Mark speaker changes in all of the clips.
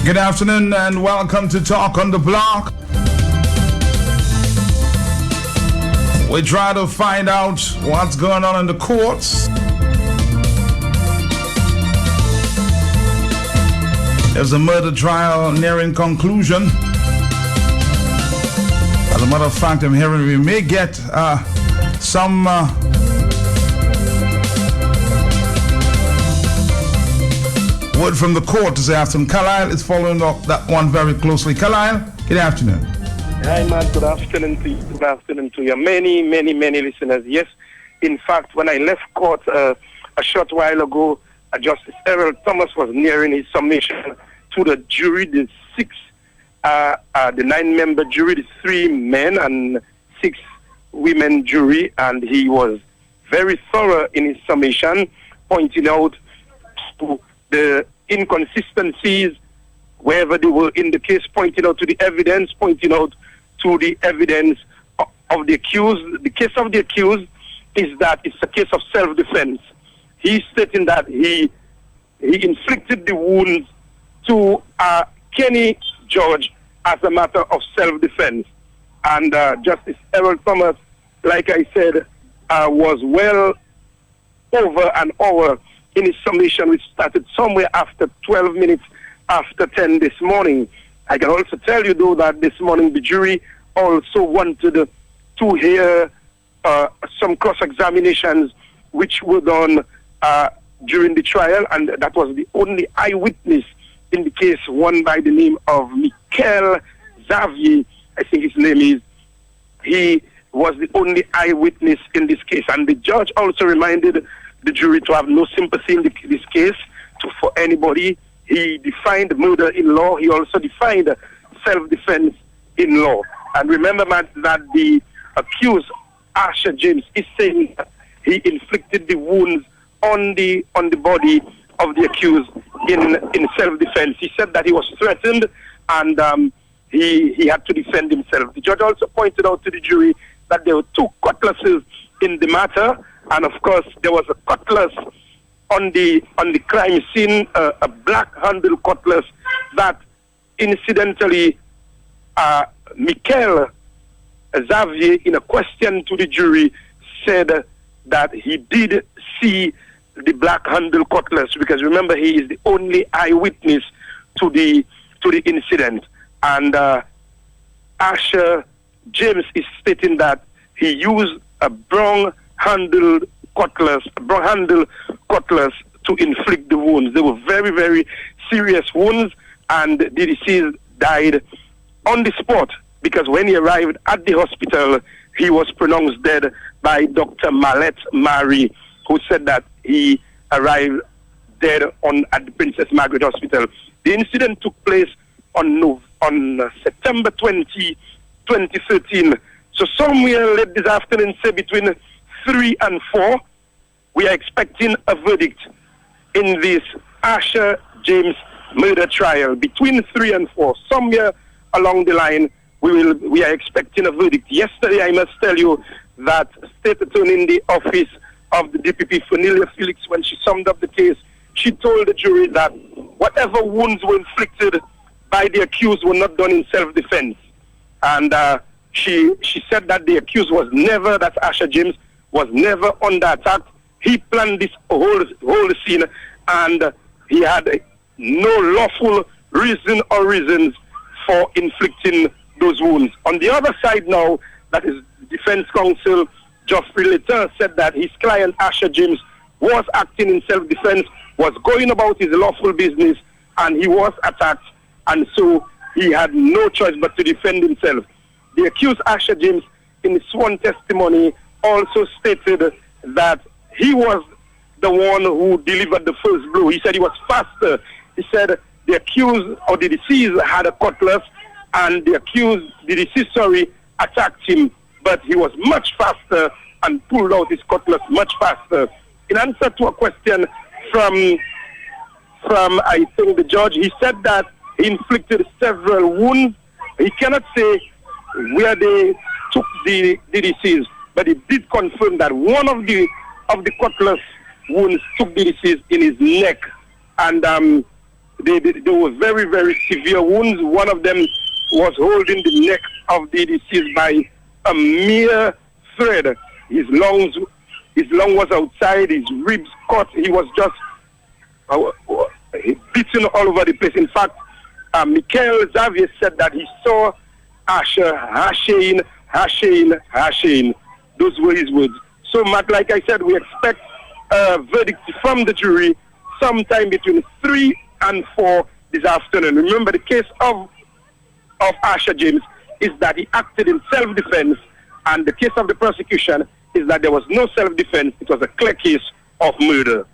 Speaker 1: Good afternoon and welcome to Talk on the Block. We try to find out what's going on in the courts. There's a murder trial nearing conclusion. As a matter of fact, I'm hearing we may get some word from the court this afternoon. Carlisle is following up that one very closely. Carlisle, good afternoon.
Speaker 2: Hi, man. Good afternoon to you. Good afternoon to you. Many listeners. Yes, in fact, when I left court a short while ago, Justice Errol Thomas was nearing his submission to the jury, the 9-member jury, the 3 men and 6 women jury, and he was very thorough in his summation, pointing out to the inconsistencies wherever they were in the case, pointing out to the evidence, pointing out to the evidence of the accused. The case of the accused is that it's a case of self-defense. He's stating that he inflicted the wounds to Kenny George as a matter of self-defense. And Justice Errol Thomas, like I said, was well over an hour in his summation, which started somewhere after 12 minutes after 10 this morning. I can also tell you, though, that this morning the jury also wanted to hear some cross-examinations which were done during the trial, and that was the only eyewitness in the case, one by the name of Michael Xavier, I think his name is. He was the only eyewitness in this case, and the judge also reminded the jury to have no sympathy in this case for anybody. He defined murder in law. He also defined self-defense in law. And remember, man, that the accused, Asher James, is saying that he inflicted the wounds on the body of the accused in self-defense. He said that he was threatened and he had to defend himself. The judge also pointed out to the jury that there were 2 cutlasses in the matter, and of course there was a cutlass on the crime scene, a black-handled cutlass that incidentally Michael Xavier, in a question to the jury, said that he did see the black-handled cutlass, because remember, he is the only eyewitness to the incident. And Asher James is stating that he used a brown-handled cutlass to inflict the wounds. They were very, very serious wounds, and the deceased died on the spot, because when he arrived at the hospital, he was pronounced dead by Dr. Malette Mary, who said that he arrived dead at the Princess Margaret Hospital. The incident took place on September 20, 2013. So somewhere late this afternoon, say between 3 and 4, we are expecting a verdict in this Asher James murder trial. Between 3 and 4, somewhere along the line, we are expecting a verdict. Yesterday, I must tell you that State Attorney in the office of the DPP, Cornelia Felix, when she summed up the case, she told the jury that whatever wounds were inflicted by the accused were not done in self-defense. And she said that the accused was never, that's Asher James, was never under attack. He planned this whole scene, and he had no lawful reason or reasons for inflicting those wounds. On the other side now, that is defense counsel Geoffrey Letter said that his client Asher James was acting in self-defense, was going about his lawful business, and he was attacked, and so he had no choice but to defend himself. The accused Asher James, in his sworn testimony, also stated that he was the one who delivered the first blow. He said he was faster. He said the accused or the deceased had a cutlass, and the deceased, attacked him, but he was much faster and pulled out his cutlass much faster. In answer to a question from I think the judge, he said that he inflicted several wounds. He cannot say where they took the deceased, but he did confirm that one of the cutlass wounds took the deceased in his neck. And They were very, very severe wounds. One of them was holding the neck of the deceased by a mere thread. His lung was outside, his ribs cut. He was just beaten all over the place. In fact, Michael Xavier said that he saw Asher hashing. Those were his words. So, Matt, like I said, we expect a verdict from the jury sometime between 3 and 4 this afternoon. Remember, the case of Asher James is that he acted in self-defense, and the case of the prosecution is that there was no self-defense. It was a clear case of murder.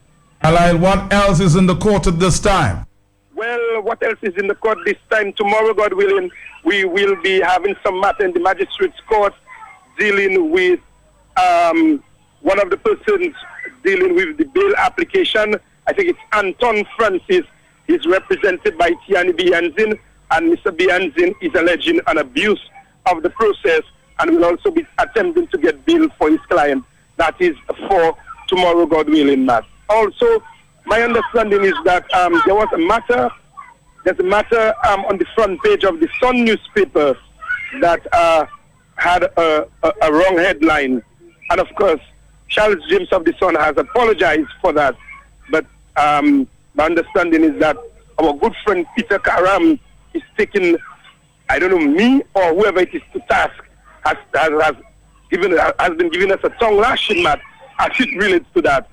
Speaker 1: Carlisle, what else is in the court at this time?
Speaker 2: Well, what else is in the court this time? Tomorrow, God willing, we will be having some matter in the magistrate's court dealing with one of the persons dealing with the bail application. I think it's Anton Francis. He's represented by Tiani Bianzin, and Mr. Bianzin is alleging an abuse of the process and will also be attempting to get bail for his client. That is for tomorrow, God willing, Matt. Also, my understanding is that there's a matter on the front page of the Sun newspaper that had a wrong headline. And of course, Charles James of the Sun has apologized for that. But my understanding is that our good friend Peter Karam is taking, I don't know, me or whoever it is to task, has been giving us a tongue lashing, Matt, as it relates to that.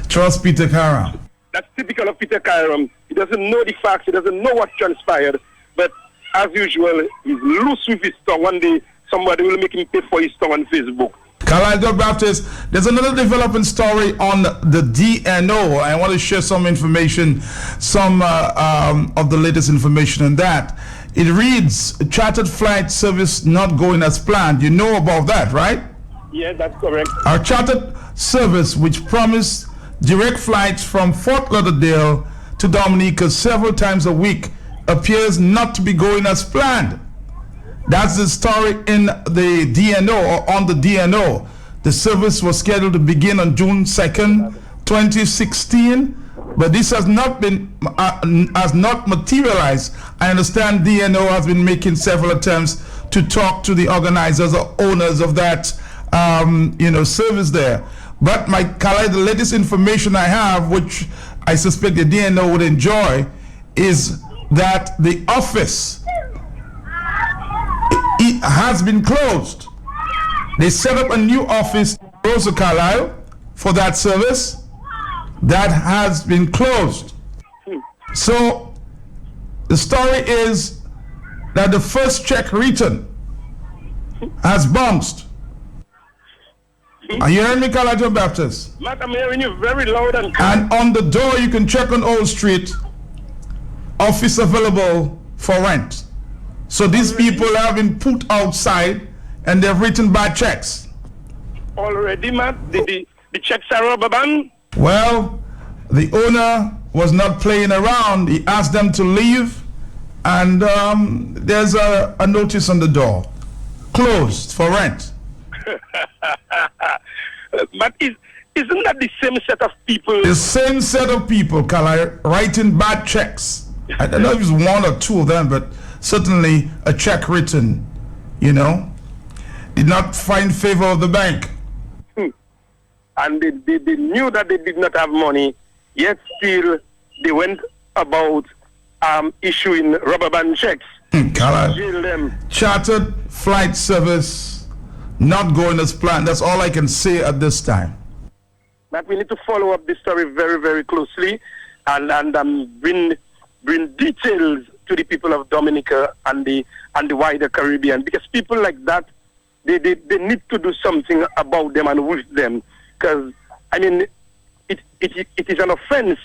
Speaker 1: Trust Peter Karam.
Speaker 2: That's typical of Peter Karam. He doesn't know the facts, he doesn't know what transpired, but as usual, he's loose with his tongue. One day, somebody will make him pay for his tongue on Facebook.
Speaker 1: Carlisle Baptist, there's another developing story on the DNO. I want to share some information, some of the latest information on that. It reads, chartered flight service not going as planned. You know about that, right?
Speaker 2: Yeah, that's correct.
Speaker 1: Our chartered service, which promised direct flights from Fort Lauderdale to Dominica several times a week, appears not to be going as planned. That's the story in the DNO, or on the DNO. The service was scheduled to begin on June 2nd, 2016, but this has not materialized. I understand DNO has been making several attempts to talk to the organizers or owners of that, service there. But the latest information I have, which I suspect the DNO would enjoy, is that the office it has been closed. They set up a new office in Rosa, Carlisle, for that service. That has been closed. So the story is that the first check written has bounced. Are you hearing me, Carlisle Baptist?
Speaker 2: Matt, I'm hearing you very loud and clear.
Speaker 1: And on the door, you can check on Old Street, office available for rent. So these people have been put outside and they've written bad checks.
Speaker 2: Already, Matt? The checks are rubber band?
Speaker 1: Well, the owner was not playing around. He asked them to leave, and there's a notice on the door. Closed for rent.
Speaker 2: But isn't that the same set of people?
Speaker 1: The same set of people, Carlisle, writing bad checks. I don't know if it's one or two of them, but certainly a check written, did not find favor of the bank.
Speaker 2: And they knew that they did not have money, yet still they went about issuing rubber band checks.
Speaker 1: Jail them. Chartered flight service not going as planned. That's all I can say at this time.
Speaker 2: But we need to follow up this story very, very closely and bring details to the people of Dominica and the wider Caribbean, because people like that, they need to do something about them and with them. Because it is an offense,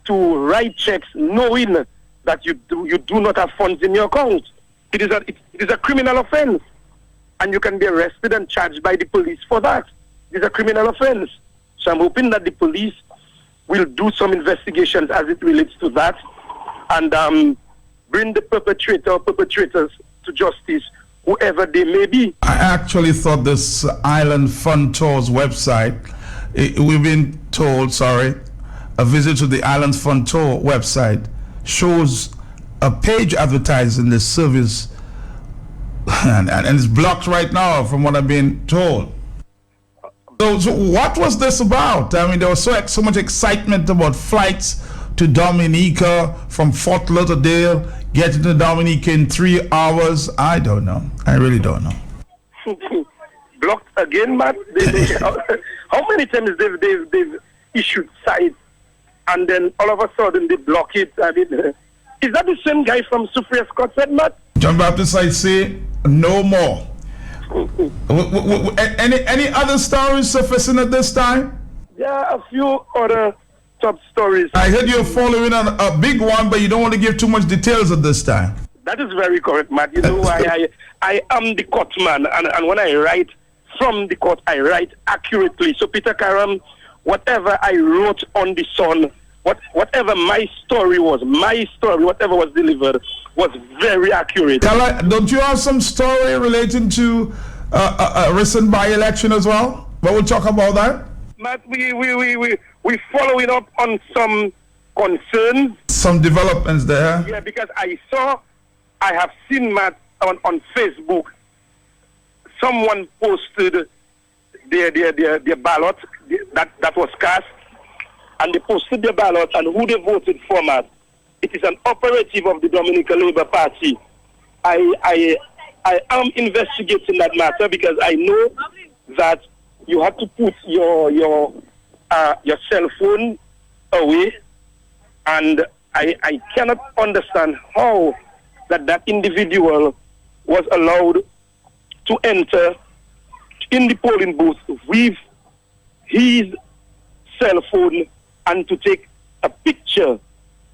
Speaker 2: to write checks knowing that you do not have funds in your account. It is a criminal offense, and you can be arrested and charged by the police for that. It is a criminal offense. So I'm hoping that the police will do some investigations as it relates to that, and bring the perpetrators to justice, whoever they may be.
Speaker 1: I actually thought this Island Fun Tours website, we've been told, a visit to the Islands Fund Tour website shows a page advertising this service, and it's blocked right now from what I've been told. So what was this about? I mean, there was so much excitement about flights to Dominica from Fort Lauderdale, getting to Dominica in 3 hours. I don't know. I really don't know.
Speaker 2: Blocked again, Matt? How many times they've issued sites and then all of a sudden they block it? I mean, is that the same guy from Suffrey Scott said, Matt?
Speaker 1: John Baptist, I say no more. Any other stories surfacing at this time?
Speaker 2: There are a few other top stories.
Speaker 1: I heard you're following on a big one, but you don't want to give too much details at this time.
Speaker 2: That is very correct, Matt. You know, I am the court man, and when I write from the court, I write accurately. So, Peter Karam, whatever I wrote on the Sun, whatever my story, whatever was delivered, was very accurate.
Speaker 1: Don't you have some story relating to a recent by-election as well? But we'll talk about that.
Speaker 2: Matt, we following up on some concerns.
Speaker 1: Some developments there.
Speaker 2: Yeah, because I have seen, Matt, on Facebook, someone posted their ballot that was cast, and they posted their ballot and who they voted for, Matt. It is an operative of the Dominican Labour Party. I am investigating that matter because I know that you have to put your cell phone away, and I cannot understand how that individual was allowed to enter in the polling booth with his cell phone and to take a picture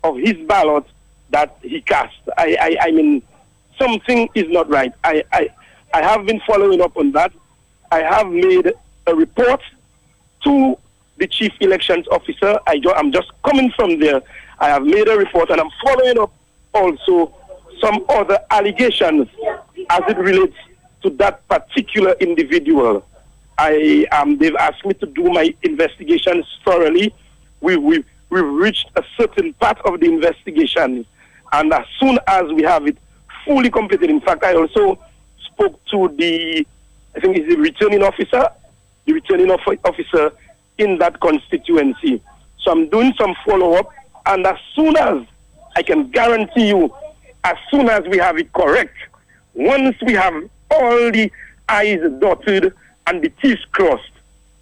Speaker 2: of his ballot that he cast. I mean, something is not right. I have been following up on that. I have made a report to the Chief Elections Officer. I'm just coming from there. I have made a report, and I'm following up also some other allegations as it relates to that particular individual. They've asked me to do my investigations thoroughly. We've reached a certain part of the investigation, and as soon as we have it fully completed, in fact, I also spoke to the returning officer in that constituency. So I'm doing some follow-up, and as soon as I can guarantee you, as soon as we have it correct, once we have all the I's dotted and the T's crossed,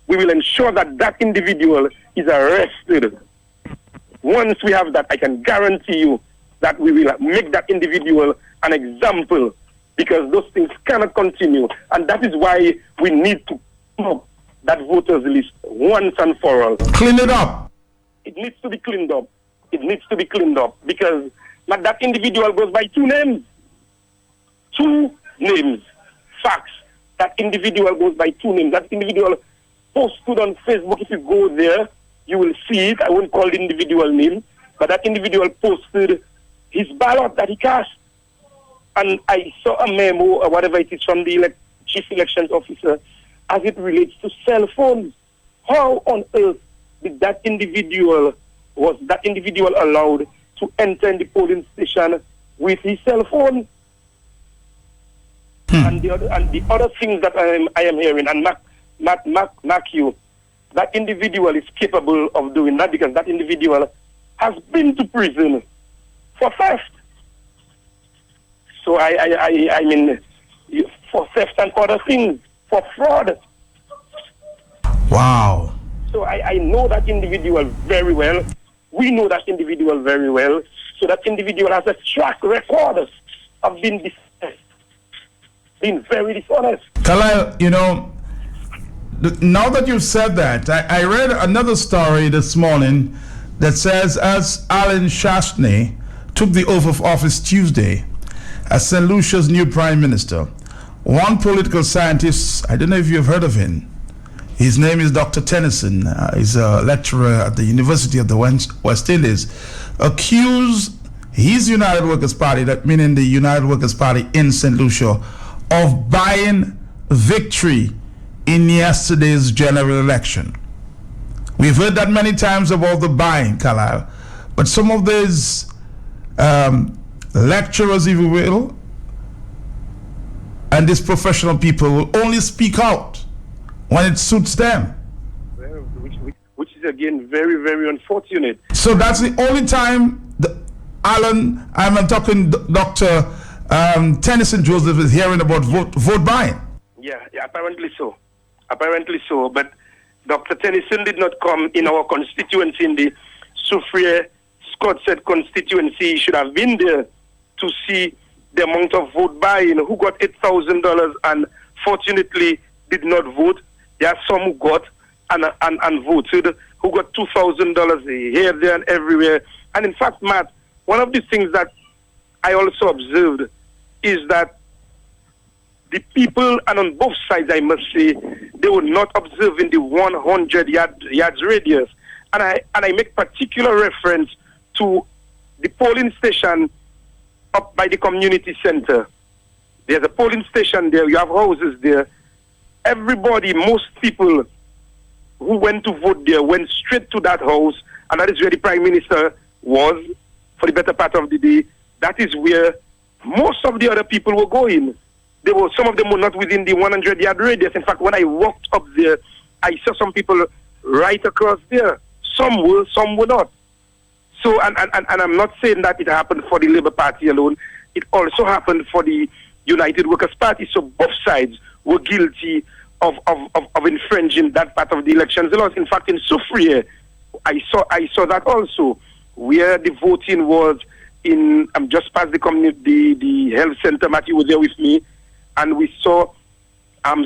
Speaker 2: we will ensure that individual is arrested. Once we have that, I can guarantee you that we will make that individual an example, because those things cannot continue. And that is why we need to clean up that voters list once and for all.
Speaker 1: Clean it up.
Speaker 2: It needs to be cleaned up. It needs to be cleaned up because that individual goes by two names. Two names. Facts. That individual goes by two names. That individual posted on Facebook. If you go there, you will see it. I won't call the individual name, but that individual posted his ballot that he cast. And I saw a memo or whatever it is from the Chief Elections Officer as it relates to cell phones. How on earth did that individual allowed to enter in the polling station with his cell phone? And the other things that I am hearing, and mark you, that individual is capable of doing that because that individual has been to prison for theft. So I mean, for theft and other things, for fraud.
Speaker 1: Wow.
Speaker 2: So I know that individual very well. We know that individual very well. So that individual has a track record of being dishonest, being very dishonest.
Speaker 1: Kalil, now that you've said that, I read another story this morning that says as Alan Shastney took the oath of office Tuesday as St. Lucia's new prime minister, one political scientist, I don't know if you've heard of him, his name is Dr. Tennyson, he's a lecturer at the University of the West Indies, accused his United Workers' Party, that meaning the United Workers' Party in St. Lucia, of buying victory in yesterday's general election. We've heard that many times about the buying, Carlisle. But some of these lecturers, if you will, and these professional people will only speak out when it suits them.
Speaker 2: Well, which is again very, very unfortunate.
Speaker 1: So that's the only time, Alan, I'm talking Dr. Tennyson Joseph is hearing about vote buying.
Speaker 2: Yeah, apparently so. But Dr. Tennyson did not come in our constituency, in the Soufriere Scott said constituency. He should have been there to see the amount of vote buying. Who got $8,000 and fortunately did not vote. There are some who got and voted, who got $2,000 here, there, and everywhere. And in fact, Matt, one of the things that I also observed is that the people, and on both sides, I must say, they were not observing the 100 yards radius. And I make particular reference to the polling station up by the community center. There's a polling station there. You have houses there. Everybody, most people who went to vote there went straight to that house, and that is where the Prime Minister was for the better part of the day. That is where most of the other people were going. Some of them were not within the 100-yard radius. In fact, when I walked up there, I saw some people right across there. Some were not. So, and I'm not saying that it happened for the Labour Party alone. It also happened for the United Workers' Party. So both sides were guilty of infringing that part of the elections laws. In fact, in Soufriere, I saw that also, where the voting was in, I'm just past the health center. Matthew was there with me, and we saw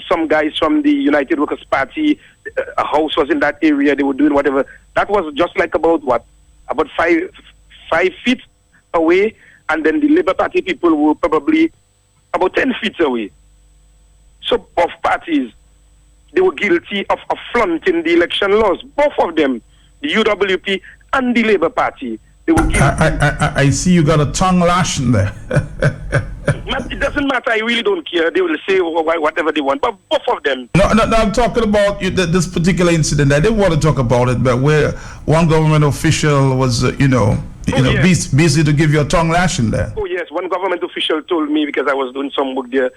Speaker 2: some guys from the United Workers' Party. A house was in that area. They were doing whatever. That was just like about 5 feet away, and then the Labour Party people were probably about 10 feet away. So both parties, they were guilty of flaunting the election laws. Both of them, the UWP and the Labour Party, they were guilty.
Speaker 1: I see you got a tongue lashing there.
Speaker 2: It doesn't matter. I really don't care. They will say whatever they want. But both of them.
Speaker 1: No, I'm talking about this particular incident. I didn't want to talk about it, but where one government official was, busy to give you a tongue lashing there.
Speaker 2: Oh, yes. One government official told me, because I was doing some work there,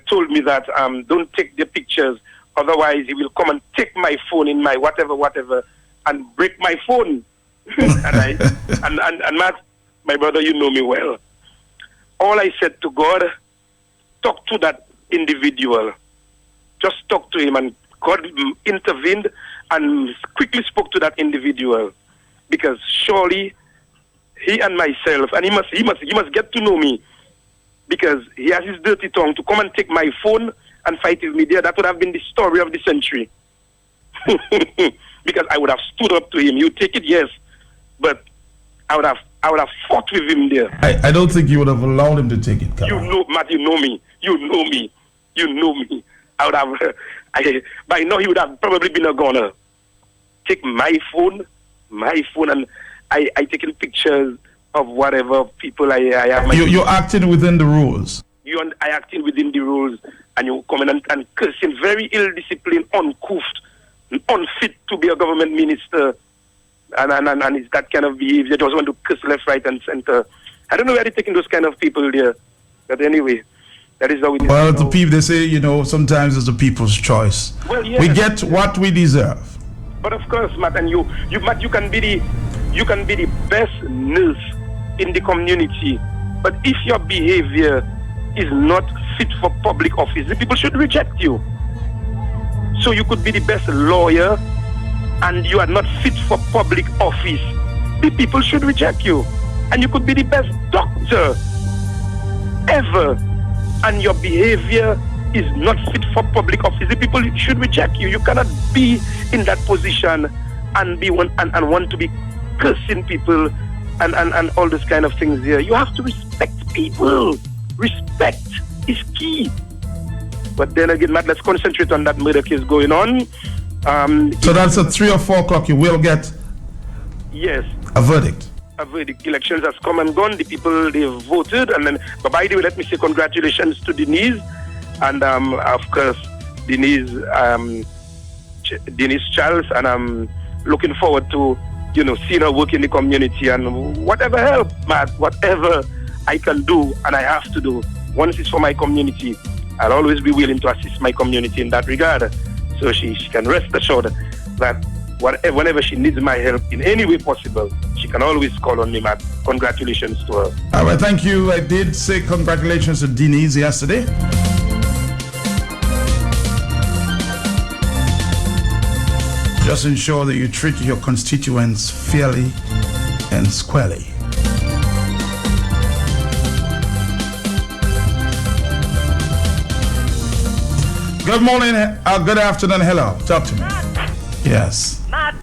Speaker 2: told me that don't take the pictures. Otherwise, he will come and take my phone in my whatever, and break my phone. and Matt, my brother, you know me well. All I said to God, talk to that individual. Just talk to him, and God intervened and quickly spoke to that individual, because surely he and myself, and he must get to know me, because he has his dirty tongue to come and take my phone and fight with me there. That would have been the story of the century. Because I would have stood up to him. You take it, yes, but I would have fought with him there.
Speaker 1: I don't think you would have allowed him to take it, Carl.
Speaker 2: Matt, you know me. I would have, by now he would have probably been a goner. Take my phone, and I taken pictures of whatever people I have.
Speaker 1: You're acting within the rules.
Speaker 2: I acting within the rules, and you come in and cursing, very ill-disciplined, uncouth, unfit to be a government minister. And it's that kind of behavior. Just want to curse left, right, and center. I don't know where they're taking those kind of people there. But anyway, that is how it is.
Speaker 1: Well, the people, they say, sometimes it's the people's choice.
Speaker 2: Well, yes.
Speaker 1: We get what we deserve.
Speaker 2: But of course, Matt, and Matt, you can be the best nurse in the community. But if your behavior is not fit for public office, the people should reject you. So you could be the best lawyer, and you are not fit for public office, the people should reject you. And you could be the best doctor ever, and your behavior is not fit for public office, the people should reject you. You cannot be in that position and be and want to be cursing people and all those kind of things here. You have to respect people. Respect is key. But then again, Matt, let's concentrate on that murder case going on.
Speaker 1: So that's at 3 or 4 o'clock. You will get a verdict.
Speaker 2: A verdict. Elections has come and gone. The people, they've voted. And then, but by the way, let me say congratulations to Denise, and of course Denise Charles, and looking forward to, seeing her work in the community and whatever help, Matt, whatever I can do and I have to do. Once it's for my community, I'll always be willing to assist my community in that regard. So she can rest assured that whenever she needs my help in any way possible, she can always call on me, Matt. Congratulations to her.
Speaker 1: All right, thank you. I did say congratulations to Denise yesterday. Just ensure that you treat your constituents fairly and squarely. Good morning, good afternoon, hello. Talk to me.
Speaker 3: Matt,
Speaker 1: Yes.
Speaker 3: Matt,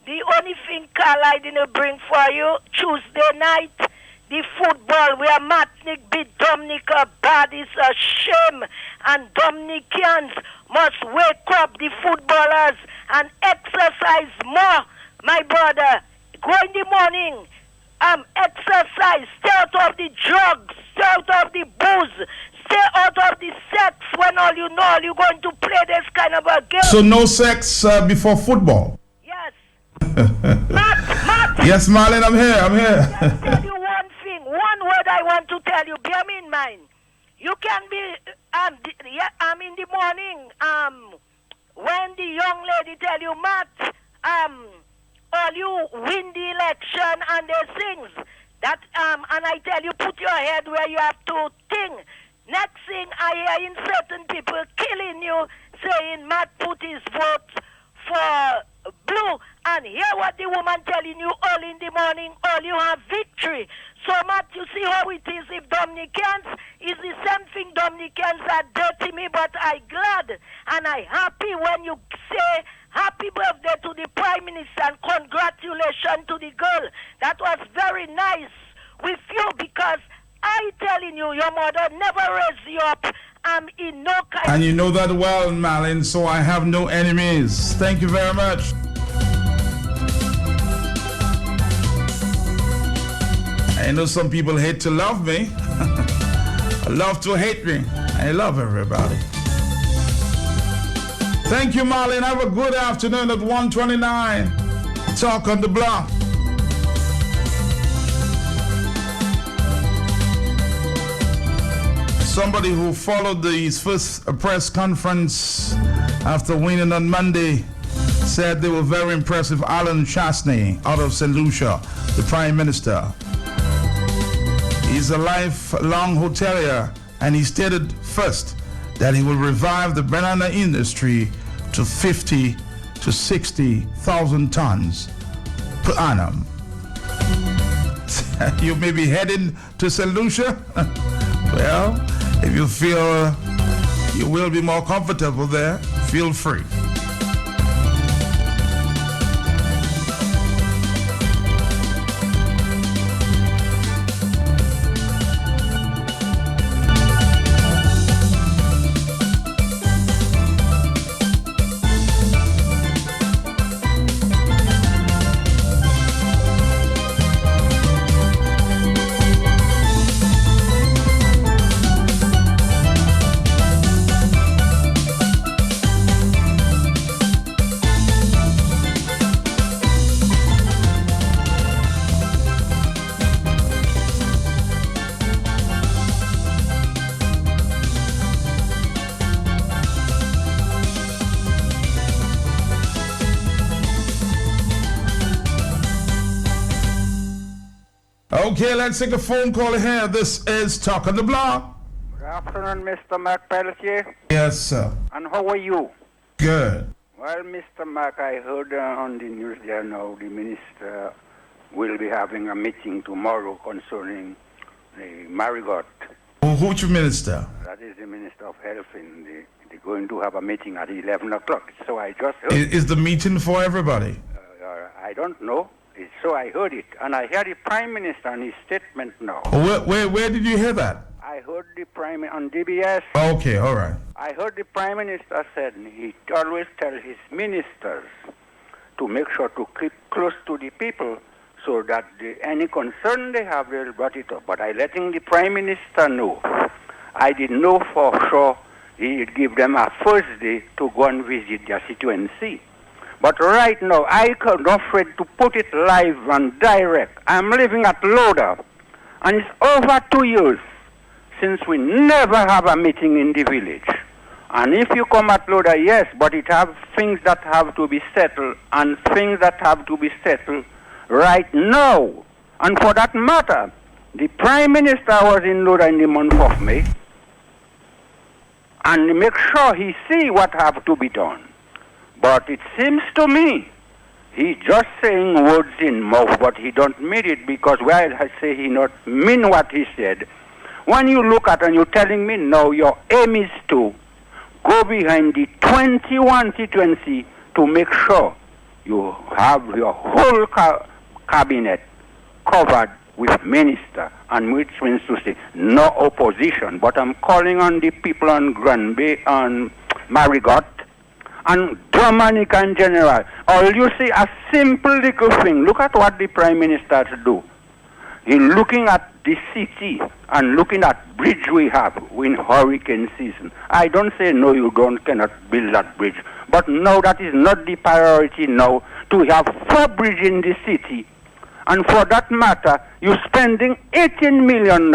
Speaker 3: the only thing Carl I didn't bring for you, Tuesday night, the football where Matnik beat Dominica bad is a shame, and Dominicans must wake up, the footballers, and exercise more. My brother, go in the morning, exercise, stay out of the drugs, stay out of the booze, stay out of the sex when all you know you're going to play this kind of a game.
Speaker 1: So no sex before football?
Speaker 3: Yes. Matt.
Speaker 1: Yes, Marlon, I'm here.
Speaker 3: I'll tell you one thing, one word I want to tell you, bear me in mind. You can be, in the morning, when the young lady tell you, Matt, all you win the election and there's things that, and I tell you, put your head where you have to think. Next thing I hear in certain people killing you, saying Matt put his vote for blue, and hear what the woman telling you early in the morning, all you have victory. So Matt, you see how it is if Dominicans, is the same thing Dominicans are dirty me, but I glad and I happy when you say happy birthday to the Prime Minister and congratulations to the girl. That was very nice with you, because I telling you, your mother never raised you up. In no kind.
Speaker 1: And you know that well, Marlon, so I have no enemies. Thank you very much. I know some people hate to love me. Love to hate me. I love everybody. Thank you, Marlon. Have a good afternoon at 129. Talk on the block. Somebody who followed his first press conference after winning on Monday said they were very impressed with Alan Chasney out of St. Lucia, the Prime Minister. He's a lifelong hotelier, and he stated first that he will revive the banana industry to 50 to 60,000 tons per annum. You may be heading to St. Lucia? Well, if you feel you will be more comfortable there, feel free. Okay, let's take a phone call here. This is Talk on the Block.
Speaker 4: Good afternoon, Mr. Mark Pelletier.
Speaker 1: Yes, sir.
Speaker 4: And how are you?
Speaker 1: Good.
Speaker 4: Well, Mr. Mark, I heard on the news there now the minister will be having a meeting tomorrow concerning the Marigot.
Speaker 1: Which minister?
Speaker 4: That is the Minister of Health. They're going to have a meeting at 11 o'clock. So I just heard.
Speaker 1: Is the meeting for everybody?
Speaker 4: I don't know. So I heard it. And I heard the Prime Minister on his statement now.
Speaker 1: Where did you hear that?
Speaker 4: I heard the Prime on DBS.
Speaker 1: Okay, all right.
Speaker 4: I heard the Prime Minister said he always tells his ministers to make sure to keep close to the people so that any concern they have, they'll brought it up. But I letting the Prime Minister know. I didn't know for sure he'd give them a first day to go and visit their constituency. But right now, I can't afraid to put it live and direct. I'm living at Loda, and it's over 2 years since we never have a meeting in the village. And if you come at Loda, yes, but it have things that have to be settled, and things that have to be settled right now. And for that matter, the Prime Minister was in Loda in the month of May, and make sure he see what have to be done. But it seems to me he just saying words in mouth, but he don't mean it, because while I say he not mean what he said, when you look at and you're telling me no, your aim is to go behind the 21 constituency to make sure you have your whole cabinet covered with minister, and which means to say no opposition. But I'm calling on the people on Granby, on Marigot, and Dominica in general. Or you see a simple little thing. Look at what the Prime Minister do. He's looking at the city and looking at bridge we have in hurricane season. I don't say no, you cannot build that bridge. But no, that is not the priority now, to have 4 bridges in the city. And for that matter, you're spending $18 million.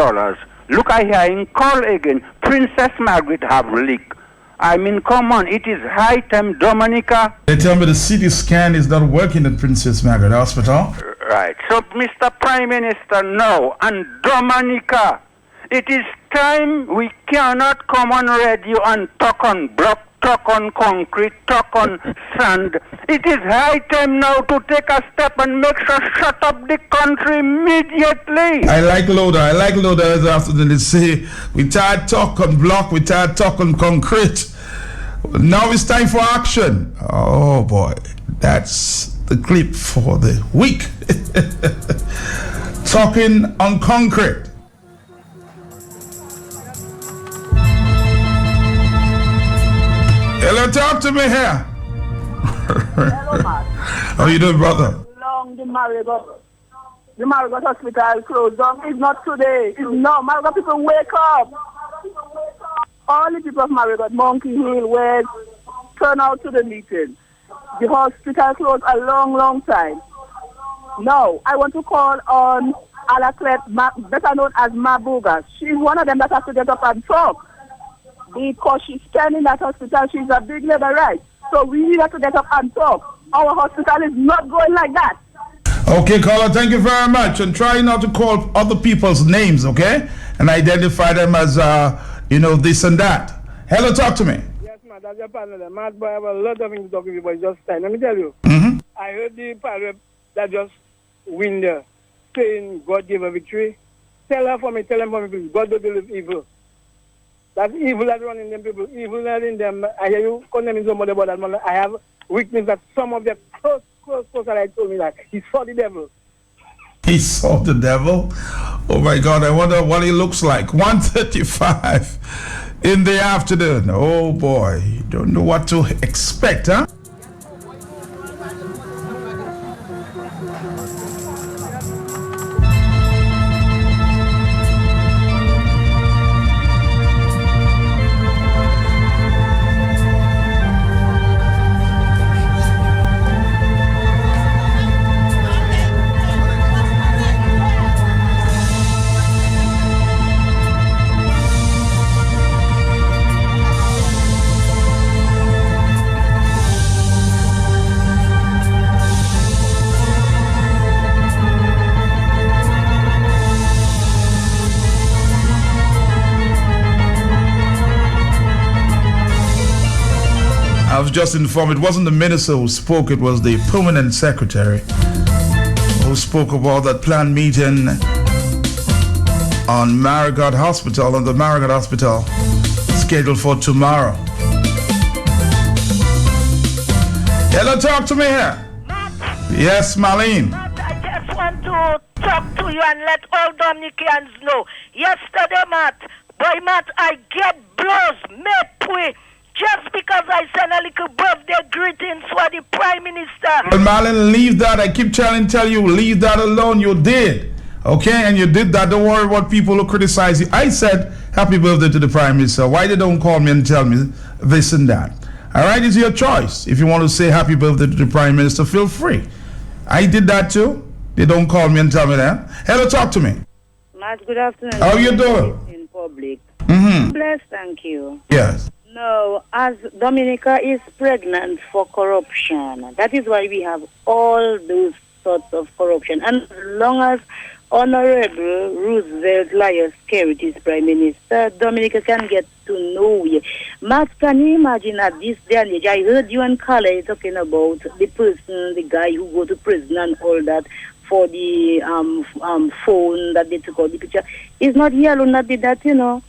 Speaker 4: Look, I hear in call again, Princess Margaret have leak. I mean, come on, it is high time, Dominica.
Speaker 1: They tell me the CT scan is not working at Princess Margaret Hospital.
Speaker 4: Right. So, Mr. Prime Minister, no. And Dominica, it is time. We cannot come on radio and talk on block, talk on concrete, talk on sand. It is high time now to take a step and make sure shut up the country immediately.
Speaker 1: I like Loda as after they say, we tired talk on block, we tired talk on concrete. Now it's time for action. Oh boy, that's the clip for the week. Talking on concrete. Hello, talk to me here.
Speaker 5: Hello, Matt.
Speaker 1: How you doing, brother?
Speaker 5: Long the Marigot Hospital closed down. It's not today. It's no. Marigot people, wake up. All the people of Marigot, Monkey Hill, West, turn out to the meeting. The hospital closed a long time. No, I want to call on Alaclet, better known as Mabuga. She's one of them that has to get up and talk. Because she's standing in that hospital, she's a big labor right. So we need her to get up and talk. Our hospital is not going like that.
Speaker 1: Okay, caller, thank you very much. And try not to call other people's names, okay? And identify them as, this and that. Hello, talk to me.
Speaker 6: Yes, man, that's your partner. Mad boy, I have a lot of things to talk to you, but just time. Let me tell you.
Speaker 1: Mm-hmm.
Speaker 6: I heard the parrot that just win there, saying God gave a victory. Tell them for me, please. God don't believe evil. That's evil that's running them people. Evil that's in them. I hear you condemning somebody about that, man. I have witnessed that some of the close that told me that he saw the devil.
Speaker 1: He saw the devil? Oh my God, I wonder what he looks like. 1:35 in the afternoon. Oh boy, you don't know what to expect, huh? I was just informed it wasn't the minister who spoke, it was the permanent secretary who spoke about that planned meeting on Marigot Hospital, on the Marigot Hospital, scheduled for tomorrow. Hello, talk to me here.
Speaker 3: Matt,
Speaker 1: Yes, Marlene.
Speaker 3: Matt, I just want to talk to you and let all Dominicans know. Yesterday, Matt, I get blows, just because I sent a little birthday greetings for the Prime Minister.
Speaker 1: But Marlene, leave that. I keep tell you, leave that alone. You did. Okay? And you did that. Don't worry about people who criticize you. I said, happy birthday to the Prime Minister. Why they don't call me and tell me this and that? All right, it's your choice. If you want to say happy birthday to the Prime Minister, feel free. I did that too. They don't call me and tell me that. Hello, talk to me.
Speaker 7: Matt, good afternoon.
Speaker 1: How you doing?
Speaker 7: In public.
Speaker 1: Mm-hmm.
Speaker 7: Blessed, thank you.
Speaker 1: Yes.
Speaker 7: No, as Dominica is pregnant for corruption, that is why we have all those sorts of corruption. And as long as Honorable Roosevelt Liars Carrot is Prime Minister, Dominica can get to nowhere. Matt, can you imagine at this day and age? I heard you and Carla talking about the person, the guy who go to prison and all that for the phone that they took out the picture. It's not he alone that did that, you know.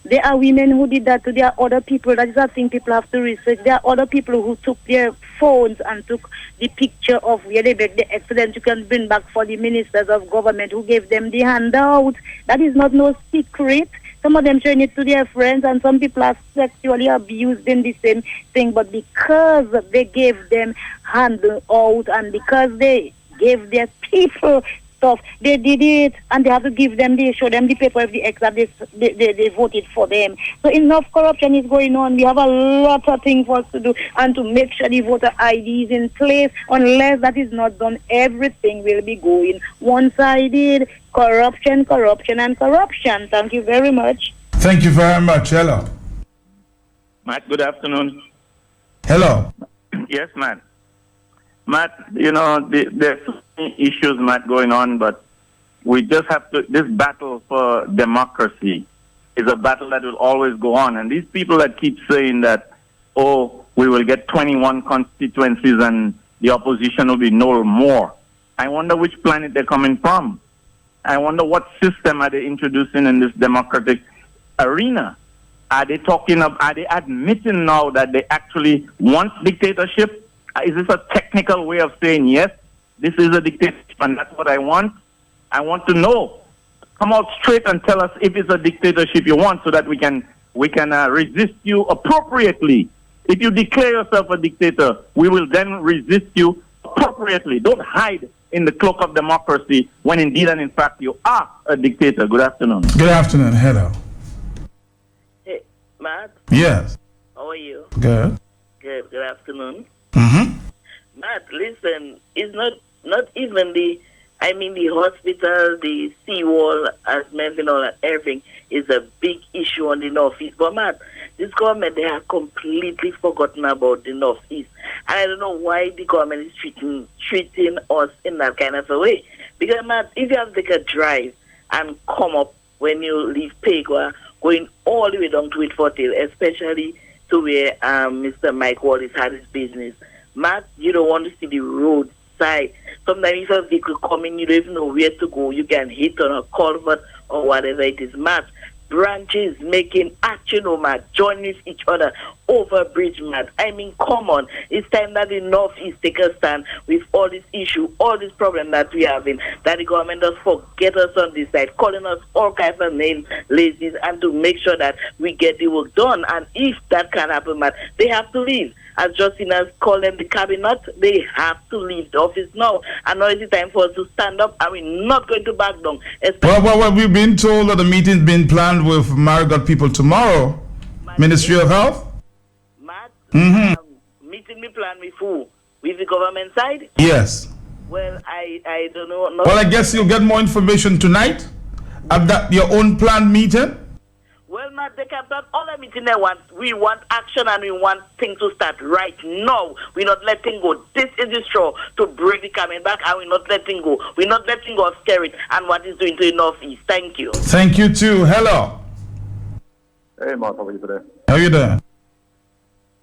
Speaker 7: There are women who did that. There are other people. That is a thing people have to research. There are other people who took their phones and took the picture of where they made the accident. You can bring back for the ministers of government who gave them the handout. That is not no secret. Some of them showing it to their friends, and some people are sexually abused in the same thing. But because they gave them handout and because they gave their people stuff, they did it, and they have to give them, they show them the paper of the ex that they voted for them. So enough corruption is going on. We have a lot of things for us to do, and to make sure the voter ID is in place. Unless that is not done, everything will be going one-sided. Corruption, corruption, and corruption. Thank you very much.
Speaker 1: Thank you very much. Hello.
Speaker 8: Matt, good afternoon.
Speaker 1: Hello.
Speaker 8: Yes, Matt. Matt, you know, there's so many issues, Matt, going on, but we just have to, this battle for democracy is a battle that will always go on. And these people that keep saying that, oh, we will get 21 constituencies and the opposition will be no more. I wonder which planet they're coming from. I wonder what system are they introducing in this democratic arena. Are they admitting now that they actually want dictatorship? Is this a technical way of saying, yes, this is a dictatorship and that's what I want? I want to know. Come out straight and tell us if it's a dictatorship you want so that we can resist you appropriately. If you declare yourself a dictator, we will then resist you appropriately. Don't hide in the cloak of democracy when indeed and in fact you are a dictator. Good afternoon.
Speaker 1: Good afternoon. Hello.
Speaker 9: Hey, Matt?
Speaker 1: Yes.
Speaker 9: How are you?
Speaker 1: Good.
Speaker 9: Good. Good afternoon.
Speaker 1: Mm-hmm.
Speaker 9: Matt, listen, it's not even the hospital, the seawall, as mentioned, all that, everything is a big issue on the Northeast. But Matt, this government, they have completely forgotten about the Northeast. And I don't know why the government is treating us in that kind of a way. Because Matt, if you have to take a drive and come up when you leave Pegua, going all the way down to Whitfortail, especially to where Mr. Mike Wallace had his business. Matt, you don't want to see the roadside. Sometimes if a vehicle coming, you don't even know where to go. You can hit on a culvert or whatever it is. Matt, branches making action, Matt, join with each other over bridge, Matt. I mean, come on. It's time that the Northeast take a stand with all this issue, all this problem that we have in, that the government does forget us on this side, calling us all kinds of names, lazy, and to make sure that we get the work done. And if that can happen, Matt, they have to leave. As Justinas call them the cabinet, they have to leave the office now. And now is the time for us to stand up, and we're not going to back down.
Speaker 1: Well, we've been told that the meeting's been planned with Marigot people tomorrow. Ministry of Health?
Speaker 9: Matt,
Speaker 3: meeting me plan with who? With the government side?
Speaker 1: Yes.
Speaker 3: Well, I don't know.
Speaker 1: Well, I guess you'll get more information tonight at that your own planned meeting.
Speaker 3: Well, Matt, they can plan all the meeting they want. We want action and we want things to start right now. We're not letting go. This is the straw to break the coming back, and we're not letting go. We're not letting go of Skerrit and what it's doing to the Northeast. Thank you.
Speaker 1: Thank you too. Hello.
Speaker 10: Hey, Mark, how are you today?
Speaker 1: How you doing?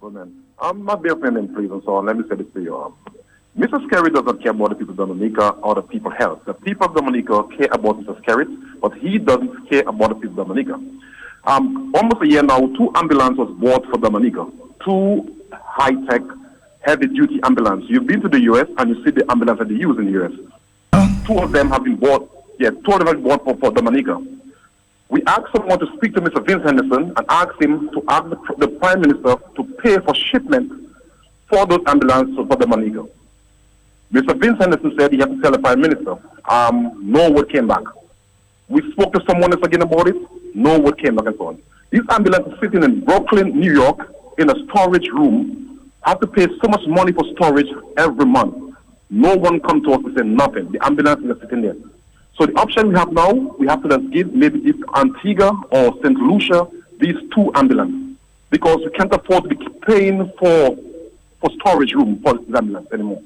Speaker 10: Good, man. My dear friend in Cleveland, so let me say this to you. Mr. Skerrit doesn't care about the people of Dominica or the people's health. The people of Dominica care about Mr. Skerrit, but he doesn't care about the people of Dominica. Almost a year now, 2 ambulances was bought for Dominica. 2 high-tech, heavy-duty ambulances. You've been to the U.S. and you see the ambulance that they use in the U.S. 2 of them have been bought. Yeah, 2 of them have been bought for Dominica. We asked someone to speak to Mr. Vince Henderson and ask him to ask the Prime Minister to pay for shipment for those ambulances for Dominica. Mr. Vince Henderson said he had to tell the Prime Minister. No word came back. We spoke to someone else again about it. No word came back and so on. These ambulances sitting in Brooklyn, New York, in a storage room have to pay so much money for storage every month. No one come to us to say nothing. The ambulances are sitting there. So the option we have now, we have to then give Antigua or St. Lucia these 2 ambulances, because we can't afford to be paying for storage room for the ambulance anymore.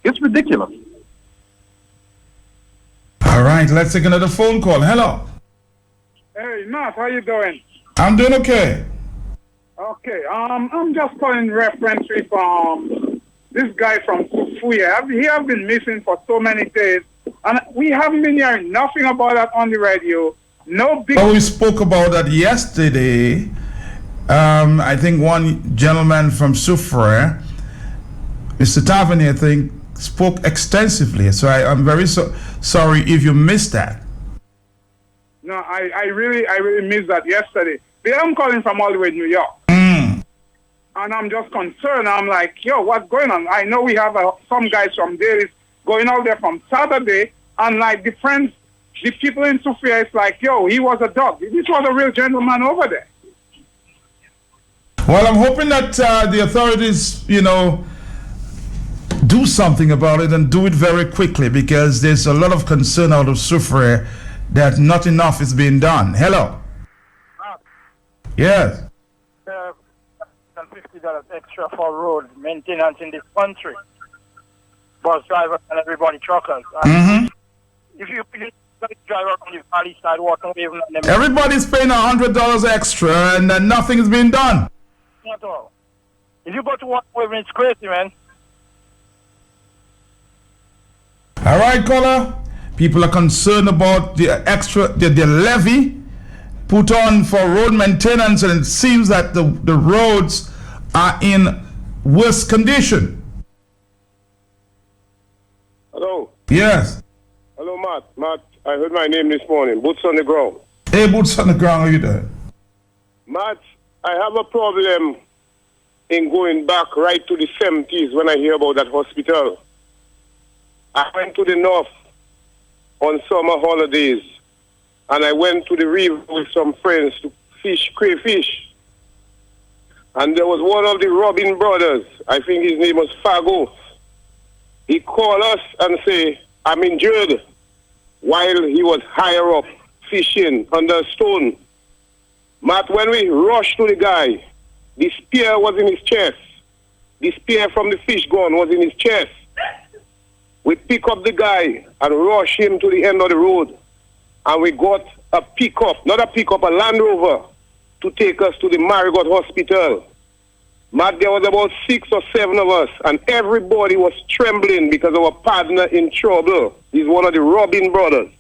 Speaker 10: It's ridiculous.
Speaker 1: All right, let's take another phone call. Hello.
Speaker 11: Hey, Matt, how you doing?
Speaker 1: I'm doing okay.
Speaker 11: Okay, I'm just calling reference with this guy from Kufuya. He has been missing for so many days, and we haven't been hearing nothing about that on the radio. No big.
Speaker 1: Well, we spoke about that yesterday. I think one gentleman from Soufriere, Mr. Tavernier, I think, spoke extensively. So I'm very sorry if you missed that.
Speaker 11: No, I really missed that yesterday. I'm calling from all the way New York. And I'm just concerned. I'm like, yo, what's going on? I know we have some guys from Davis going out there from Saturday, and like the people in Soufriere, it's like, yo, he was a dog. This was a real gentleman over there.
Speaker 1: Well, I'm hoping that the authorities, do something about it and do it very quickly, because there's a lot of concern out of Soufriere that not enough is being done. Hello. Yes.
Speaker 12: $50 extra for road maintenance in this country. Bus drivers and everybody, truckers. If you drive on the valley side, walking away from them.
Speaker 1: Everybody's paying $100 extra and nothing is being done.
Speaker 12: Not all. If you go to walk away, it's crazy, man.
Speaker 1: All right, caller. People are concerned about the extra, the levy put on for road maintenance, and it seems that the roads are in worse condition.
Speaker 13: Hello.
Speaker 1: Yes.
Speaker 13: Hello, Matt. Matt, I heard my name this morning. Boots on the ground.
Speaker 1: Hey, Boots on the ground, how you doing?
Speaker 13: Matt, I have a problem in going back right to the 70s when I hear about that hospital. I went to the north on summer holidays, and I went to the river with some friends to fish crayfish. And there was one of the Robin brothers, I think his name was Fago. He called us and said, I'm injured, while he was higher up fishing under a stone. Matt, when we rushed to the guy, the spear was in his chest. The spear from the fish gun was in his chest. We pick up the guy and rush him to the end of the road. And we got a pickup, not a pickup, a Land Rover, to take us to the Marigot Hospital. Matt, there was about 6 or 7 of us, and everybody was trembling because our partner in trouble. He's one of the Robin brothers.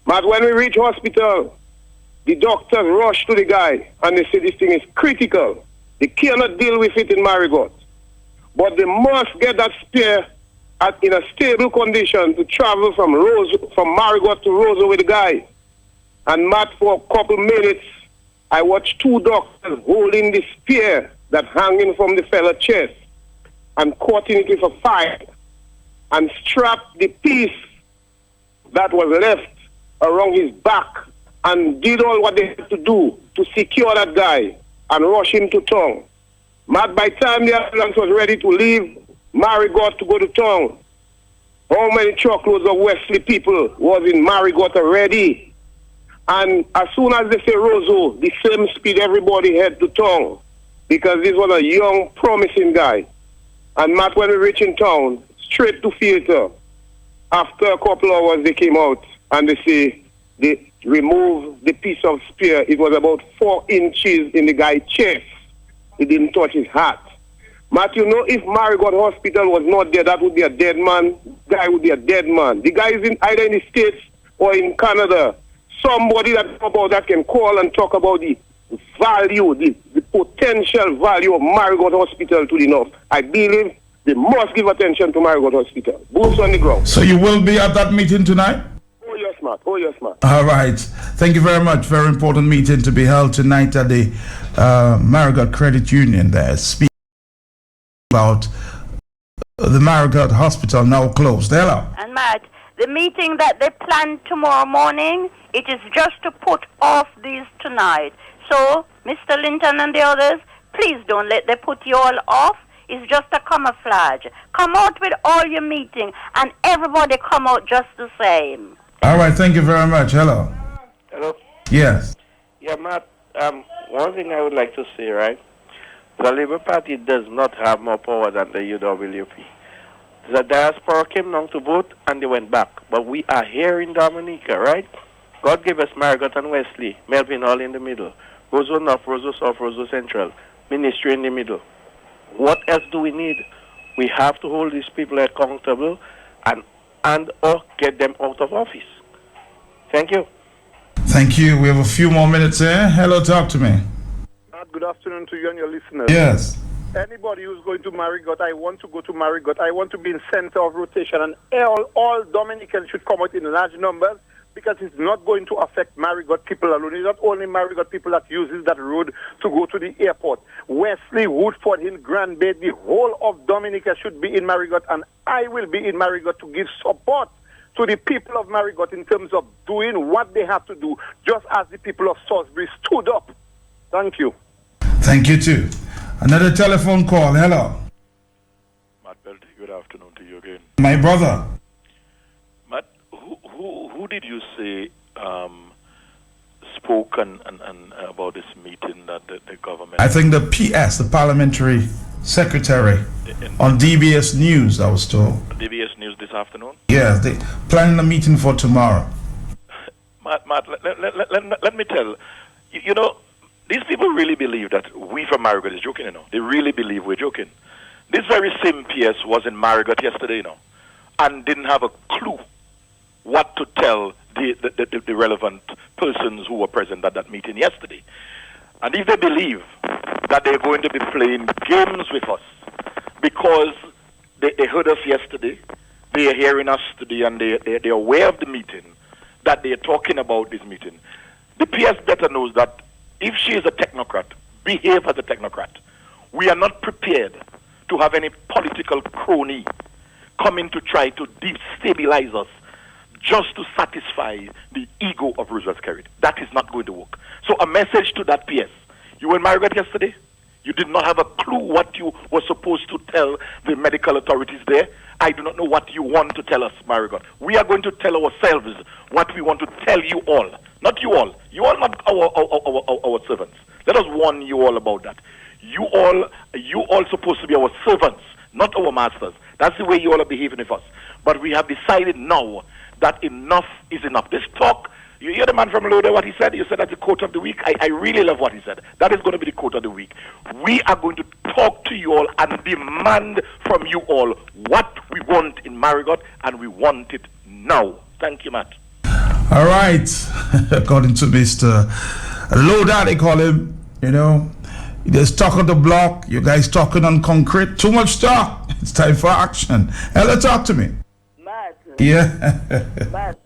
Speaker 13: Matt, when we reach hospital, the doctors rush to the guy, and they say this thing is critical. They cannot deal with it in Marigot. But they must get that spear in a stable condition to travel from Marigot to Roseau with the guy. And Matt, for a couple minutes, I watched 2 doctors holding the spear that hanging from the fella's chest and cutting it with a fire and strapped the piece that was left around his back and did all what they had to do to secure that guy and rush him to town. Matt, by the time the ambulance was ready to leave Marigot to go to town, how many truckloads of Wesley people was in Marigot already? And as soon as they say Roseau, the same speed everybody head to town, because this was a young, promising guy. And Matt, when we reached in town, straight to theater. After a couple hours, they came out and they say they removed the piece of spear. It was about 4 inches in the guy's chest. It didn't touch his heart. Matt, you know, if Marigot Hospital was not there, that would be a dead man. Guy would be a dead man. The guy is either in the States or in Canada. Somebody that know about that can call and talk about the value, the potential value of Marigot Hospital to the north. I believe they must give attention to Marigot Hospital. Boots on the ground.
Speaker 1: So you will be at that meeting tonight?
Speaker 13: Oh, yes, Matt. Oh, yes, Matt.
Speaker 1: All right. Thank you very much. Very important meeting to be held tonight at the Marigot Credit Union there. Speaking about the Marigot Hospital now closed. Hello.
Speaker 14: And Matt, the meeting that they planned tomorrow morning, it is just to put off these tonight. So, Mr. Linton and the others, Please don't let them put you all off. It's just a camouflage. Come out with all your meeting and everybody come out just the same.
Speaker 1: All right, thank you very much. Hello.
Speaker 15: Hello?
Speaker 1: Yes.
Speaker 15: Yeah, Matt, one thing I would like to say, right? The Labour Party does not have more power than the UWP. The diaspora came down to vote and they went back. But we are here in Dominica, right? God gave us Margaret and Wesley, Melvin all in the middle, Roseau North, Roseau South, Roseau Central, ministry in the middle. What else do we need? We have to hold these people accountable and or get them out of office. Thank you.
Speaker 1: Thank you. We have a few more minutes here. Hello, talk to me.
Speaker 13: Good afternoon to you and your listeners.
Speaker 1: Yes.
Speaker 13: Anybody who's going to Marigot, I want to go to Marigot. I want to be in center of rotation, and all Dominicans should come out in large numbers because it's not going to affect Marigot people alone. It's not only Marigot people that uses that road to go to the airport. Wesley, Woodford, Hill, Grand Bay, the whole of Dominica should be in Marigot, and I will be in Marigot to give support to the people of Marigot in terms of doing what they have to do, just as the people of Salisbury stood up. Thank you.
Speaker 1: Thank you, too. Another telephone call. Hello.
Speaker 16: Matt Belty, good afternoon to you again.
Speaker 1: My brother.
Speaker 16: Matt, who did you say spoke and about this meeting that the government...
Speaker 1: I think the PS, the parliamentary secretary, on DBS News, I was told.
Speaker 16: DBS News this afternoon?
Speaker 1: Yes, they planning a meeting for tomorrow.
Speaker 16: Matt, let me tell you know, these people really believe that we from Marigot is joking, you know. They really believe we're joking. This very same PS was in Marigot yesterday, you know, and didn't have a clue what to tell the relevant persons who were present at that meeting yesterday. And if they believe that they're going to be playing games with us because they heard us yesterday, they are hearing us today, and they're aware of the meeting, that they're talking about this meeting, the PS better knows that if she is a technocrat, behave as a technocrat. We are not prepared to have any political crony coming to try to destabilize us just to satisfy the ego of Roosevelt Skerrit. That is not going to work. So a message to that PS. You were in Marigot yesterday? You did not have a clue what you were supposed to tell the medical authorities there. I do not know what you want to tell us, Marigot. We are going to tell ourselves what we want to tell you all. Not you all. You all not our servants. Let us warn you all about that. You all supposed to be our servants, not our masters. That's the way you all are behaving with us. But we have decided now that enough is enough. This talk, you hear the man from Loda, what he said? You said that's the quote of the week. I really love what he said. That is going to be the quote of the week. We are going to talk to you all and demand from you all what we want in Marigot, and we want it now. Thank you, Matt.
Speaker 1: All right. According to Mr. Loda, they call him, you know, there's talk on the block. You guys talking on concrete. Too much talk. It's time for action. Ella, talk to me.
Speaker 9: Matt.
Speaker 1: Yeah.
Speaker 9: Matt.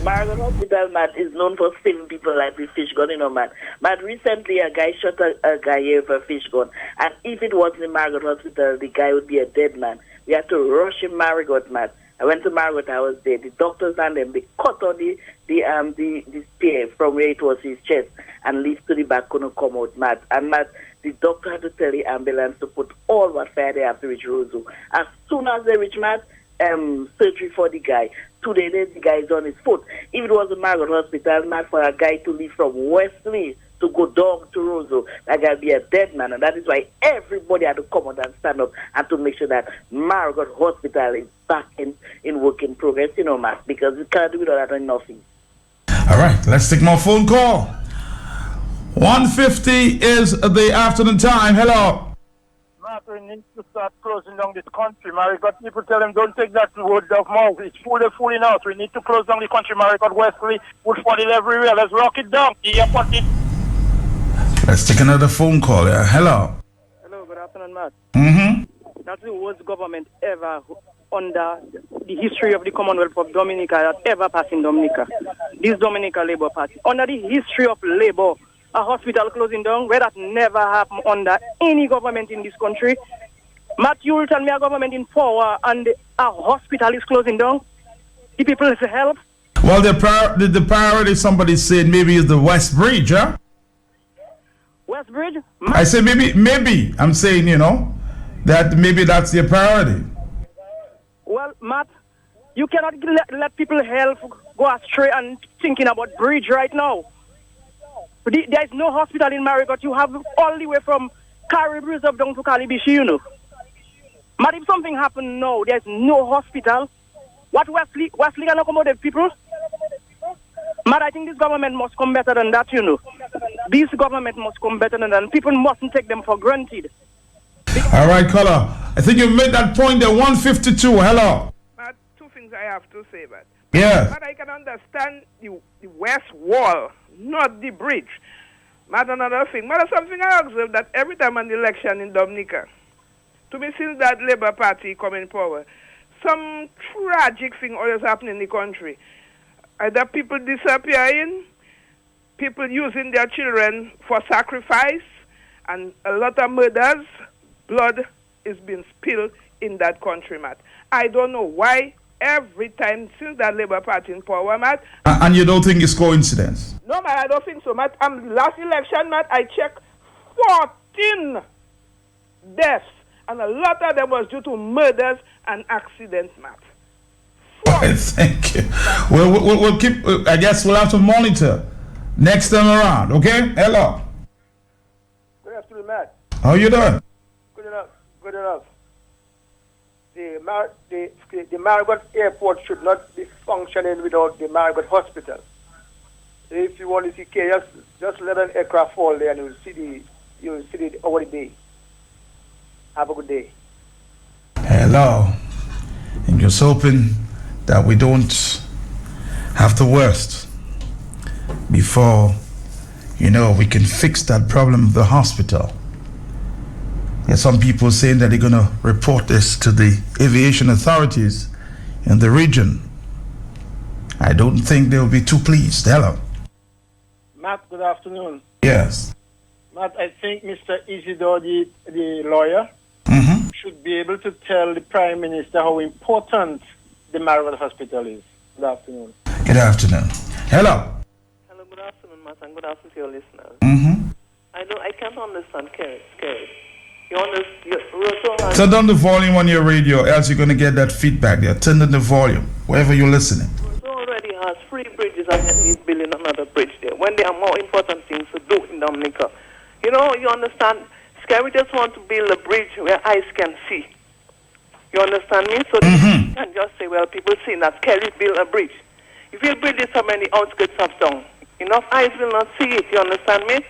Speaker 9: Marigot Hospital, Matt, is known for saving people like with fish gun, you know, Matt. Matt, recently a guy shot a guy here with a fish gun. And if it wasn't in Marigot Hospital, the guy would be a dead man. We had to rush him Marigot, Matt. I went to Marigot, I was there. The doctors and them, they cut on the spear from where it was his chest and leave to the back, couldn't come out, Matt. And Matt, the doctor had to tell the ambulance to put all what fire they have to reach Roseau. As soon as they reach, Matt, surgery for the guy. 2 days later, the guy is on his foot. If it was a Marigot Hospital, Matt, for a guy to leave from Wesley to go down to Roseau, that guy be a dead man. And that is why everybody had to come out and stand up and to make sure that Marigot Hospital is back in work in progress, you know, Matt, because we can't do without that and nothing.
Speaker 1: All right, let's take more phone call. 1:50 is the afternoon time. Hello.
Speaker 12: Matt, we need to start closing down this country. Marigot people tell them don't take that word of mouth. It's fooling out. We need to close down the country. Marigot, Wesley, Woodford, everywhere. Let's rock it down.
Speaker 1: Let's take another phone call. Yeah. Hello.
Speaker 6: Hello, good afternoon, Matt.
Speaker 1: Mm-hmm.
Speaker 6: That's the worst government ever under the history of the Commonwealth of Dominica that ever passed in Dominica. This Dominica Labour Party. Under the history of Labour, a hospital closing down, where that never happened under any government in this country. Matt, you will tell me a government in power and a hospital is closing down? The people is help?
Speaker 1: Well, the priority, somebody said maybe is the West Bridge, huh?
Speaker 6: West Bridge
Speaker 17: bridge?
Speaker 1: I say maybe. I'm saying, that maybe that's their priority.
Speaker 17: Well, Matt, you cannot let people health go astray and thinking about bridge right now. There is no hospital in Marigot. You have all the way from Carib Reserve down to Calibishi, Matt, if something happened now, there's no hospital. What Wesley can accommodate people? Matt, I think this government must come better than that, This government must come better than that. People mustn't take them for granted.
Speaker 1: All right, caller. I think you made that point there. 152. Hello.
Speaker 18: Matt, two things I have to say, but
Speaker 1: yes.
Speaker 18: Matt, I can understand the west wall, not the bridge. Matt, another thing. Matt, something I observed that every time an election in Dominica, to me, since that Labour Party come in power, some tragic thing always happen in the country. Either people disappearing, people using their children for sacrifice, and a lot of murders. Blood is being spilled in that country, Matt. I don't know why every time since that Labour Party in power, Matt.
Speaker 1: And you don't think it's coincidence?
Speaker 18: No, Matt, I don't think so, Matt. Last election, Matt, I checked 14 deaths, and a lot of them was due to murders and accidents, Matt.
Speaker 1: Thank you. We'll keep. I guess we'll have to monitor next time around. Okay. Hello.
Speaker 19: Good afternoon, Matt.
Speaker 1: How you doing?
Speaker 19: Good enough. Good enough. The Marigot Airport should not be functioning without the Marigot Hospital. If you want to see chaos, just let an aircraft fall there, and you'll see it over the day. Have a good day.
Speaker 1: Hello. I'm just hoping that we don't have the worst before, we can fix that problem of the hospital. There's some people saying that they're going to report this to the aviation authorities in the region. I don't think they'll be too pleased. Hello.
Speaker 12: Matt, good afternoon.
Speaker 1: Yes.
Speaker 12: Matt, I think Mr. Isidore, the lawyer, should be able to tell the Prime Minister how important the Marigot Hospital is. Good afternoon.
Speaker 1: Good afternoon. Hello.
Speaker 20: Hello, good afternoon, Matt, and good afternoon to your listeners.
Speaker 1: Mm-hmm.
Speaker 20: I can't understand Kerry. You understand?
Speaker 1: Turn down the volume on your radio, else you're going to get that feedback there. Turn down the volume, wherever you're listening.
Speaker 20: Roseau already has 3 bridges and he's building another bridge there, when there are more important things to do in Dominica. You understand? Scary just want to build a bridge where eyes can see. You understand me? So you can just say, well, people see that Scary build a bridge. If you build this on the outskirts of town, enough eyes will not see it. You understand me?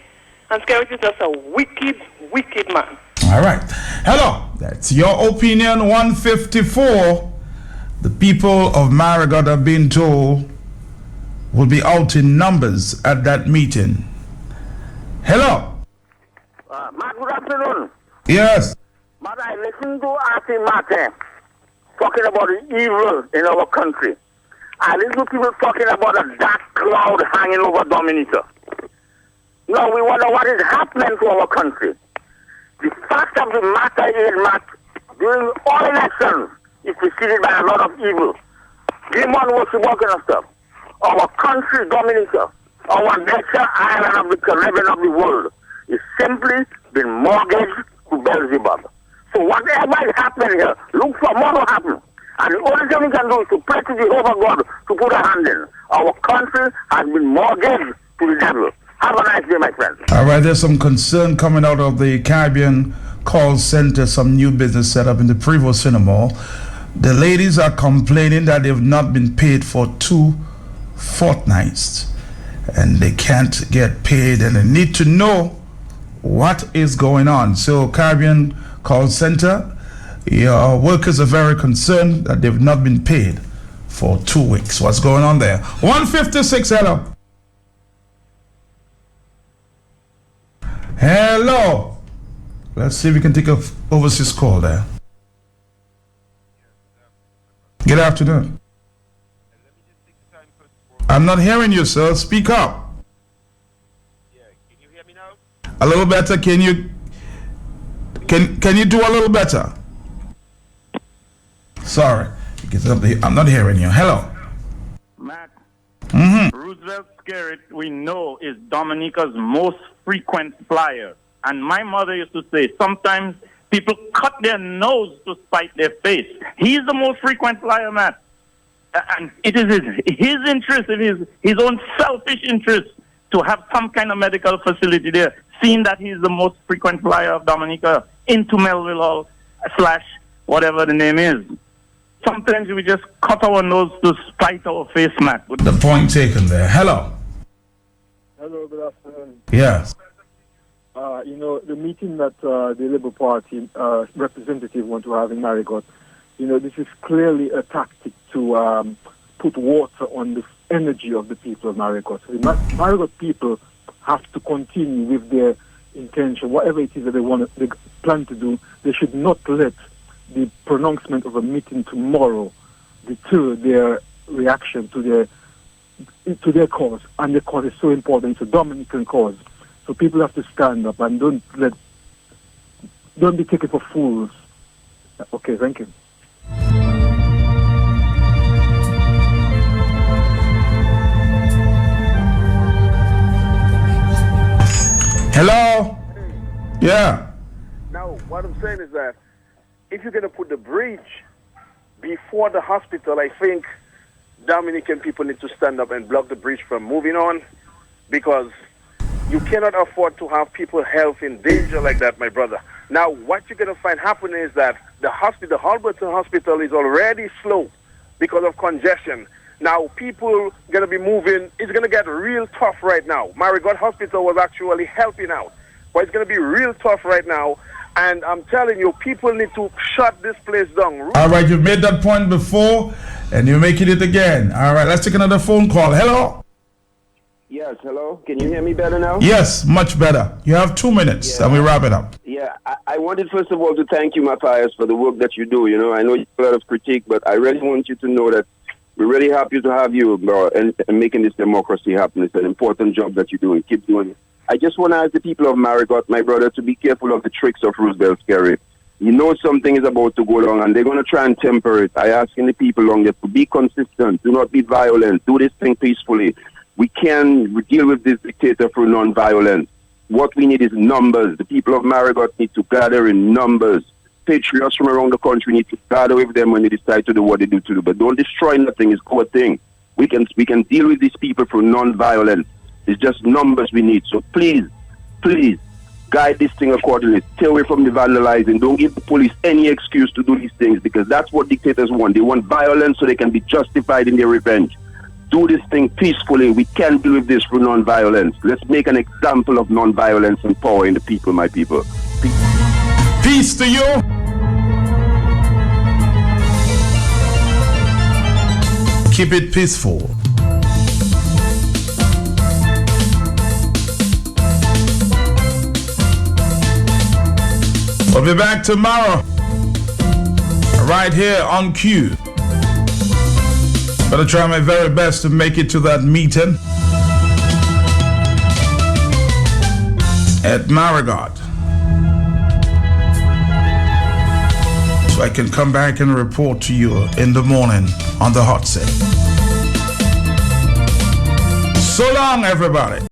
Speaker 20: And Scary is just a wicked, wicked man.
Speaker 1: All right. Hello. That's your opinion. 154. The people of Marigot are being told will be out in numbers at that meeting. Hello.
Speaker 21: Matt, good afternoon.
Speaker 1: Yes.
Speaker 21: Matt, I listened to Artie Martin talking about the evil in our country. I listen to people talking about a dark cloud hanging over Dominica. Now we wonder what is happening to our country. The fact of the matter is, Matt, during all elections, it's preceded by a lot of evil. Demon worship, all kind of stuff. Our country, Dominica, our nature island of the Caribbean of the world, is simply been mortgaged to Beelzebub. So whatever is happening here, look for more to happen. And the only thing we can do is to pray to Jehovah God to put a hand in. Our country has been mortgaged to the devil. Have a nice day, my friend.
Speaker 1: All right, there's some concern coming out of the Caribbean call center, some new business set up in the Prevost Cinema. The ladies are complaining that they've not been paid for 2 fortnights and they can't get paid and they need to know what is going on. So Caribbean call center, your workers are very concerned that they've not been paid for 2 weeks. What's going on there? 156, hello. Hello. Let's see if we can take a overseas call there. Good afternoon. I'm not hearing you, sir. Speak up. A little better. Can you do a little better? Sorry, because I'm not hearing you. Hello.
Speaker 8: Matt, Roosevelt Skerritt, we know, is Dominica's most frequent flyer And my mother used to say, sometimes people cut their nose to spite their face. He's the most frequent flyer, Matt. And it is his interest, it is his own selfish interest to have some kind of medical facility there, seeing that he's the most frequent flyer of Dominica into Melville / whatever the name is. Sometimes we just cut our nose to spite our face, Matt.
Speaker 1: The point taken there. Hello.
Speaker 2: Hello, good afternoon.
Speaker 1: Yes.
Speaker 2: The meeting that the Labour Party representative want to have in Marigot, this is clearly a tactic to put water on the energy of the people of Marigot. So the Marigot people have to continue with their intention, whatever it is that they plan to do. They should not let the pronouncement of a meeting tomorrow deter their reaction to their cause. And the cause is so important. It's a Dominican cause. So people have to stand up and don't be taken for fools. Okay, thank you.
Speaker 1: Hello? Yeah.
Speaker 22: Now, what I'm saying is that if you're going to put the bridge before the hospital, I think Dominican people need to stand up and block the bridge from moving on, because you cannot afford to have people's health in danger like that, my brother. Now, what you're going to find happening is that the Halberton Hospital is already slow because of congestion. Now, people going to be moving. It's going to get real tough right now. Marigot Hospital was actually helping out, but it's going to be real tough right now. And I'm telling you, people need to shut this place down.
Speaker 1: All right, you've made that point before, and you're making it again. All right, let's take another phone call. Hello?
Speaker 23: Yes, hello. Can you hear me better now?
Speaker 1: Yes, much better. You have 2 minutes, and we wrap it up.
Speaker 23: Yeah, I wanted first of all to thank you, Matthias, for the work that you do. I know you have a lot of critique, but I really want you to know that we're really happy to have you, bro, and making this democracy happen. It's an important job that you're doing. Keep doing it. I just want to ask the people of Marigot, my brother, to be careful of the tricks of Roosevelt Scary. You know something is about to go wrong, and they're going to try and temper it. I asking the people along there to be consistent, do not be violent, do this thing peacefully. We can deal with this dictator through non-violence. What we need is numbers. The people of Marigot need to gather in numbers. Patriots from around the country need to gather with them when they decide to do what they do to do. But don't destroy nothing. It's our thing. We can deal with these people through non-violence. It's just numbers we need. So please, guide this thing accordingly. Stay away from the vandalizing. Don't give the police any excuse to do these things, because that's what dictators want. They want violence so they can be justified in their revenge. Do this thing peacefully. We can't deal with this through non-violence. Let's make an example of non-violence and power in the people, my people.
Speaker 1: Peace to you. Keep it peaceful. We'll be back tomorrow, right here on Q. Gonna try my very best to make it to that meeting at Marigot, so I can come back and report to you in the morning on the hot set. So long, everybody.